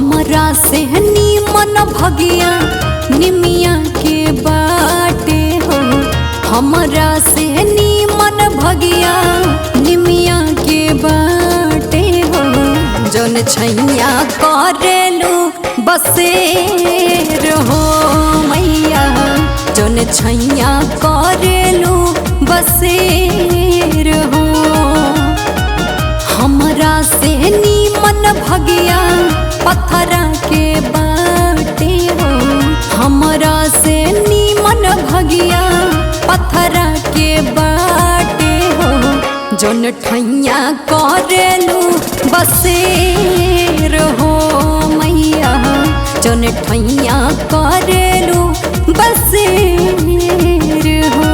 हमरा से नीमन भगिया निमिया के बाटे हो। हमरा से नीमन भगिया निमिया के बाटे हो। जौन छैया करेलू बसेर हो मैया, जौन छैया करेलू बसेर हो। हमरा से नीमन भगिया पत्थरा के बाटे हो। हमरा से नीमन भगिया पत्थरा के बाटे हो। जौन ठैया करेलू बसेर हो मैया, जौन ठैया करेलू बसेर हो।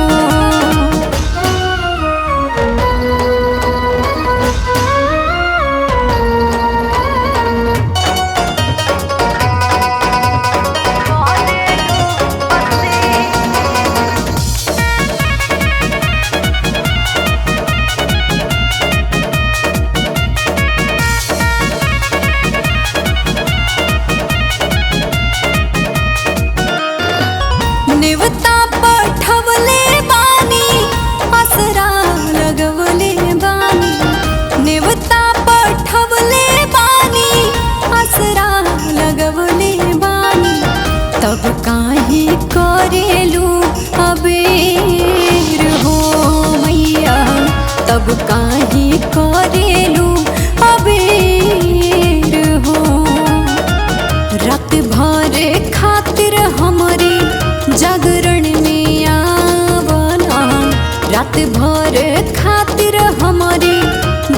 नेवता पठवले बानी असरा लगवले बानी। नेवता पठवले बानी असरा लगवले बानी। तब काहे करेलू अबेर हो मैया, तब काहे करेलू अबेर हो। रात भर खातिर हमारे जागरण में आवना, रात भर खातिर हमारे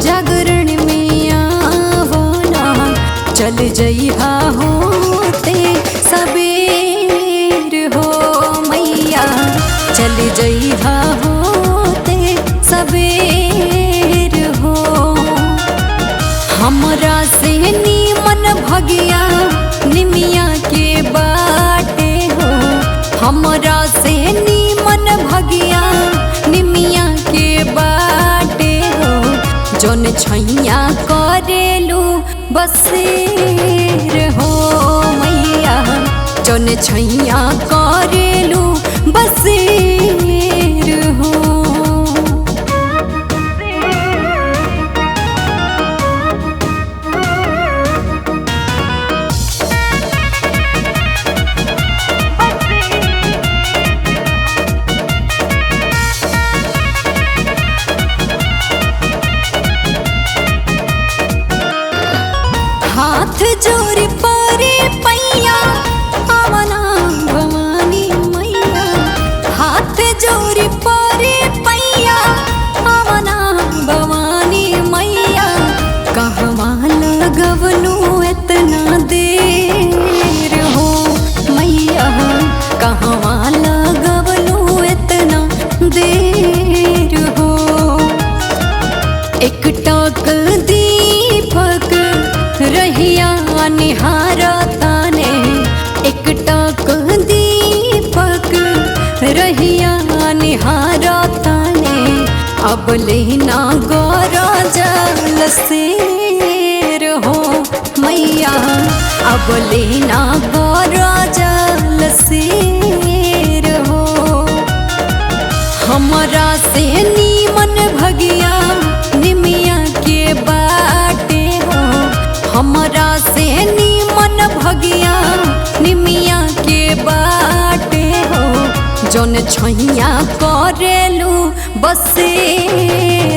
जागरण में आवना। चल जइहा होते सबेर हो मैया, चल जइहा होते सबेर हो। हमरा से नीमन भगिया निमिया के बाटे हो। हमरा से नीमन भगिया निमिया के बाटे हो। जौन छैया करेलू बसेर हो मैया, जौन छैया करेलू बसेर हो। हाथ जोड़ी परे पैया आवना भवानी मैया, हाथ जोड़ी परे पैया आवना भवानी मैया। कहवा लगवलू इतना देर हो मैया, कहवा लगवलू इतना देर हो। एक टक दीपक रहिया निहारता ने, एक टक दीपक रहिया निहारता ने। अब लेना गौरा जल सेर हो मैया, अब लेना गौरा जल सेर हो। हमरा से नीमन भगिया निमिया के बाटे हो। हमरा से नीमन भगिया निमिया के बाटे हो। जौन छैया करेलू बसेर